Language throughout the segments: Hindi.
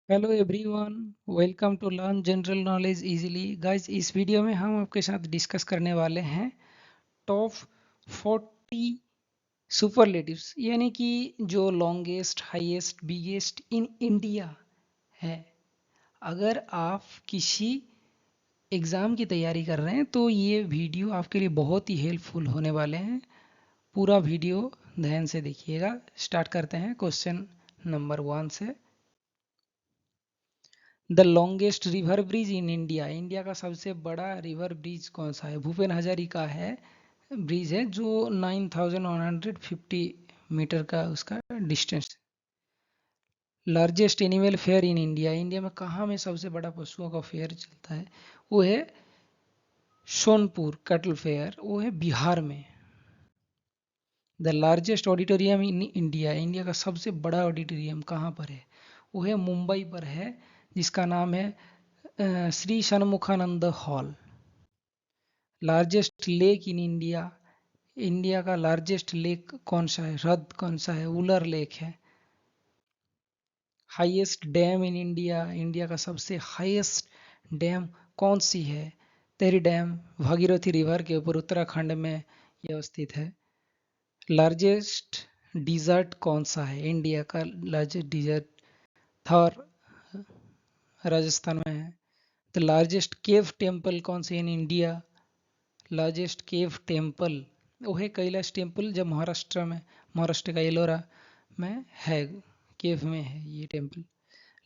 Hello everyone, welcome to learn general knowledge easily. Guys, इस वीडियो में हम आपके साथ डिस्कस करने वाले हैं टॉप 40 सुपरलेटिव्स, यानी कि जो longest, highest, biggest in India है। अगर आप किसी एग्ज़ाम की तैयारी कर रहे हैं तो ये वीडियो आपके लिए बहुत ही हेल्पफुल होने वाले हैं। पूरा वीडियो ध्यान से देखिएगा। स्टार्ट करते हैं क्वेश्चन नंबर 1 से। The longest river bridge in India, India का सबसे बड़ा रिवर ब्रिज कौन सा है? भूपेन हजारिका है ब्रिज है, जो 9150 मीटर का उसका distance. Largest animal fair in India, India में कहाँ में सबसे बड़ा पशुओं का फेयर चलता है? वो है सोनपुर कैटल फेयर, वो है बिहार में। The largest auditorium in India, India का सबसे बड़ा ऑडिटोरियम कहाँ पर है? वो है मुंबई पर है, जिसका नाम है Shri Shanmukhananda hall. Largest lake in India, India का लार्जेस्ट लेक कौन सा है? हृद कौन सा है? उलर लेक है। Highest dam in India, India का सबसे हाईएस्ट डैम कौन सी है? तेरी डैम भागीरथी रिवर के ऊपर उत्तराखंड में यह स्थित है। लार्जेस्ट डिजर्ट कौन सा है? इंडिया का लार्जेस्ट डिजर्ट थॉर राजस्थान में है। द लार्जेस्ट केव टेम्पल कौन सी in India? Largest cave temple वो है कैलाश टेम्पल, जो महाराष्ट्र में, महाराष्ट्र का एलोरा में है, केव में है ये टेम्पल।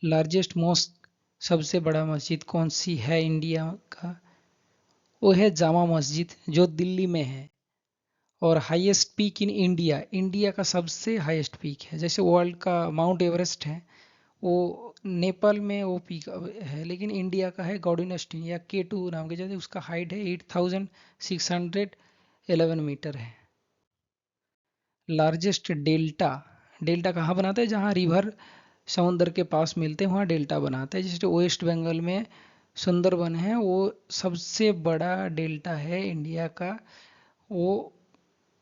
लार्जेस्ट मॉस्क, सबसे बड़ा मस्जिद कौन सी है इंडिया का? वो है जामा मस्जिद, जो दिल्ली में है। और highest peak in India, India का सबसे हाईएस्ट पीक है, जैसे वर्ल्ड का माउंट एवरेस्ट है, वो नेपाल में वो पीक है, लेकिन इंडिया का है गॉडोइनोस्टिन या K2 नाम के, जैसे उसका हाइट है 8611 मीटर है। लार्जेस्ट डेल्टा, डेल्टा कहाँ बनाते हैं? जहाँ रिवर समुद्र के पास मिलते हैं वहाँ डेल्टा बनाते हैं, जैसे वेस्ट बंगाल में सुंदरबन है, वो सबसे बड़ा डेल्टा है इंडिया का। वो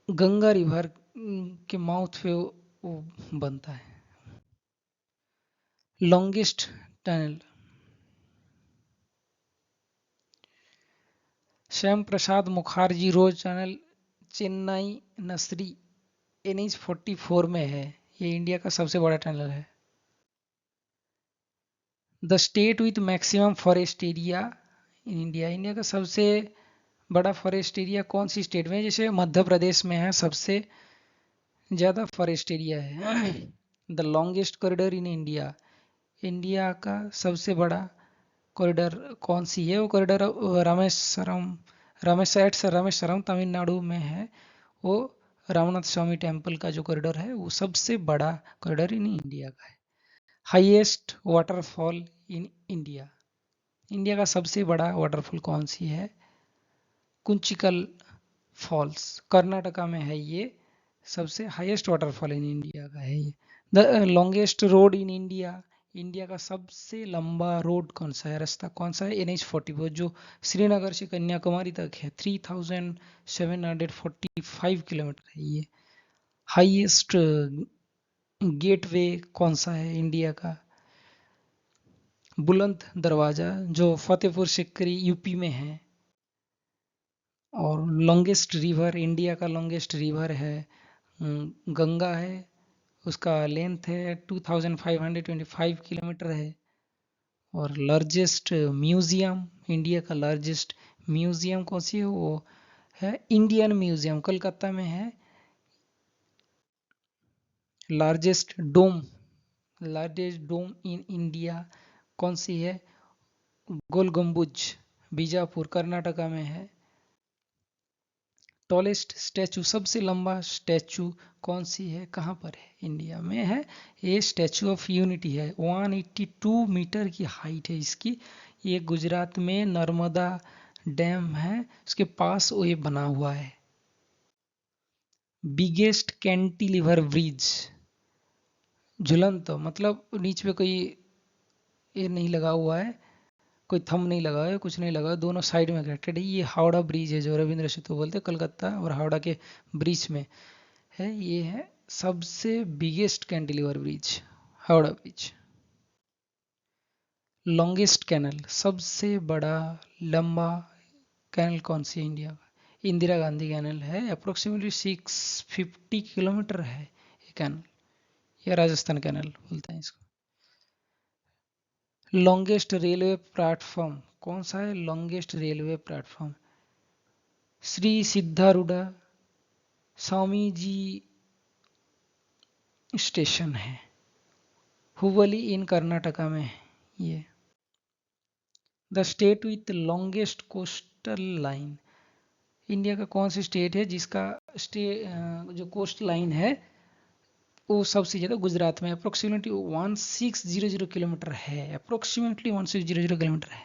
गंगा रिवर के माउथ पे वो बनता है। Longest tunnel, Shyama Prasad Mukherjee road tunnel, Chenani Nashri NH-44 में है। ये इंडिया का सबसे बड़ा टनल है। The state with maximum forest area in India, India का सबसे बड़ा फॉरेस्ट एरिया कौन सी स्टेट में है? जैसे मध्य प्रदेश में है, सबसे ज़्यादा फॉरेस्ट एरिया है। The longest corridor in India, India का सबसे बड़ा कॉरिडोर कौन सी है? वो कॉरिडोर रामेश्वरम तमिलनाडु में है। वो रामनाथ स्वामी टेम्पल का जो कॉरिडोर है, वो सबसे बड़ा कॉरिडोर इन इंडिया का है। Highest waterfall in India, India का सबसे बड़ा वाटरफॉल कौन सी है? कुंचिकल फॉल्स, कर्नाटका में है ये। सबसे हाईएस्ट वाटरफॉल इन इंडिया का है ये। The longest road in India, India का सबसे लंबा रोड कौन सा है, रास्ता कौन सा है? NH-44, जो श्रीनगर से कन्याकुमारी तक है, 3745 किलोमीटर है ये। हाईएस्ट गेटवे कौन सा है इंडिया का? बुलंद दरवाजा, जो फतेहपुर सिकरी यूपी में है। और लॉन्गेस्ट रिवर, इंडिया का लॉन्गेस्ट रिवर है गंगा है, उसका लेंथ है 2525 किलोमीटर है। और लार्जेस्ट म्यूजियम, इंडिया का लार्जेस्ट म्यूजियम कौन सी है? वो है इंडियन म्यूजियम, कोलकाता में है। Largest dome, largest dome in India कौन सी है? गोल गम्बुज, बीजापुर कर्नाटका में है। टॉलेस्ट स्टैचू, सबसे लंबा स्टैचू कौन सी है, कहाँ पर है? इंडिया में है। ये स्टैचू ऑफ यूनिटी है, 182 मीटर की हाइट है इसकी। ये गुजरात में नर्मदा डैम है, उसके पास वो ये बना हुआ है। बिगेस्ट कैंटिलीवर ब्रिज, झुलंत मतलब नीच पे कोई ये नहीं लगा हुआ है, कोई थम नहीं लगा है, कुछ नहीं लगा, दोनों साइड में कनेक्टेड है। ये हावड़ा ब्रिज है, जो रविंद्र सेतु बोलते हैं, कोलकाता और हावड़ा के ब्रिज में है। ये है सबसे biggest cantilever bridge, Howrah bridge. Longest canal, सबसे बड़ा लंबा कैनल कौन सी है इंडिया का? इंदिरा गांधी कैनल है, अप्रोक्सीमेटली 650 किलोमीटर है ये कैनल, या राजस्थान कैनल बोलते हैं इसको। लॉन्गेस्ट रेलवे प्लेटफॉर्म कौन सा है? Longest railway platform Shri सिद्धारूढ़ा Swami ji station है, हुबली इन कर्नाटका में है ये। The state with longest coastal line, India का कौन सी स्टेट है जिसका जो कोस्ट लाइन है वो सबसे ज़्यादा गुजरात में, अप्रोक्सीमेटली 1600 किलोमीटर है, अप्रोक्सीमेटली 1600 किलोमीटर है।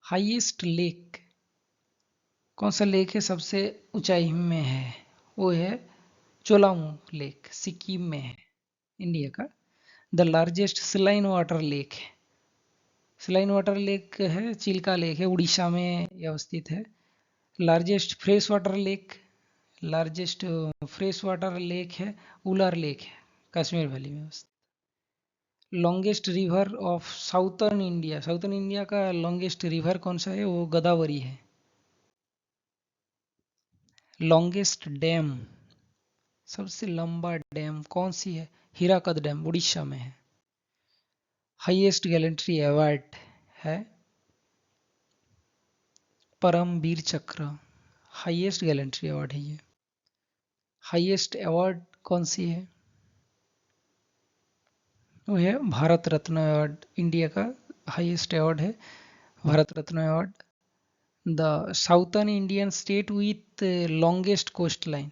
हाईएस्ट लेक कौन सा लेक है सबसे ऊंचाई में है? वो है चोलामू लेक, सिक्किम में है इंडिया का। The largest saline water lake है, सलाइन वाटर लेक है चिल्का लेक है, उड़ीसा में यह अवस्थित है। Largest fresh water lake, largest fresh water lake है उलार लेक है, कश्मीर वैली में अवस्थित। Longest river of southern India, southern India का लॉन्गेस्ट रिवर कौन सा है? वो गोदावरी है। लॉन्गेस्ट डैम, सबसे लंबा डैम कौन सी है? हीराकद डैम, उड़ीसा में है। हाईएस्ट गैलेंट्री अवार्ड है परमवीर चक्र, हाईएस्ट गैलेंट्री अवार्ड है ये। हाईएस्ट अवार्ड कौन सी है? वो है भारत रत्न अवार्ड, इंडिया का हाईएस्ट अवार्ड है Bharat Ratna award. The southern Indian state with longest coastline,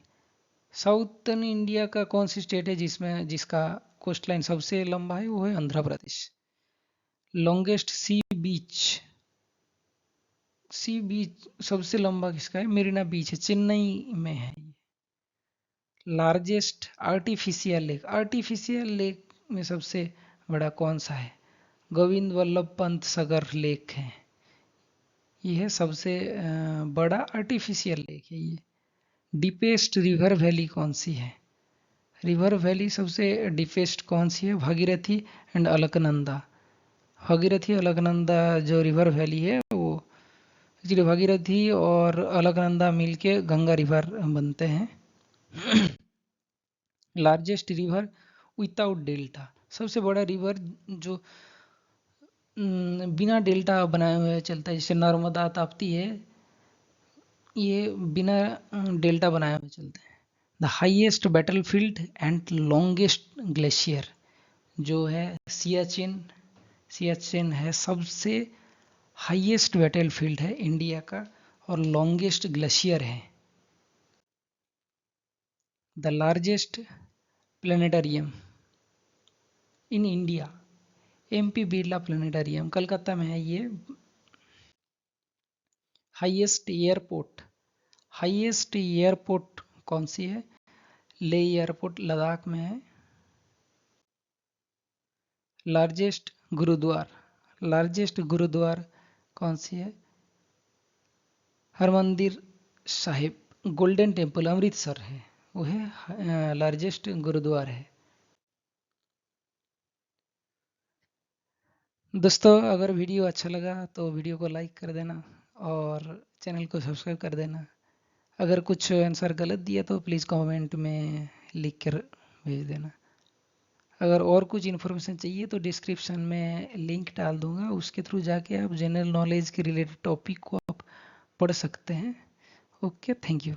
southern India का कौन सी स्टेट है जिसका कोस्ट लाइन सबसे लंबा है? वो है आंध्र प्रदेश। लॉन्गेस्ट सी बीच, सी बीच सबसे लंबा किसका है? मेरीना बीच है, चेन्नई में है। Largest artificial lake, artificial lake में सबसे बड़ा कौन सा है? गोविंद वल्लभ पंत सागर लेक है, ये है सबसे बड़ा आर्टिफिशियल लेक है ये। डीपेस्ट रिवर वैली कौन सी है? रिवर वैली सबसे डीपेस्ट कौन सी है? भागीरथी एंड अलकनंदा, भागीरथी अलकनंदा जो रिवर वैली है वो, इसलिए भागीरथी और अलकनंदा मिलके गंगा रिवर बनते हैं। लार्जेस्ट रिवर विदाउट डेल्टा, सबसे बड़ा रिवर जो बिना डेल्टा बनाए हुए चलता है, जैसे नर्मदा ताप्ती है, ये बिना डेल्टा बनाए हुए चलते हैं। The highest battlefield and longest glacier जो है सियाचिन, सियाचिन है सबसे हाईएस्ट बैटलफील्ड है इंडिया का और लॉन्गेस्ट ग्लेशियर है। The largest planetarium in India, MP Birla planetarium Calcutta में है ये। हाईएस्ट एयरपोर्ट, हाईएस्ट एयरपोर्ट कौन सी है? ले एयरपोर्ट लद्दाख में है। लार्जेस्ट गुरुद्वार, लार्जेस्ट गुरुद्वार कौन सी है? हरमंदिर साहिब गोल्डन टेम्पल अमृतसर है, वो है लार्जेस्ट गुरुद्वार है। दोस्तों अगर वीडियो अच्छा लगा तो वीडियो को लाइक कर देना और चैनल को सब्सक्राइब कर देना। अगर कुछ आंसर गलत दिया तो प्लीज़ कमेंट में लिख कर भेज देना। अगर और कुछ इन्फॉर्मेशन चाहिए तो डिस्क्रिप्शन में लिंक डाल दूंगा, उसके थ्रू जाके आप जनरल नॉलेज के रिलेटेड टॉपिक को आप पढ़ सकते हैं। Okay, thank you.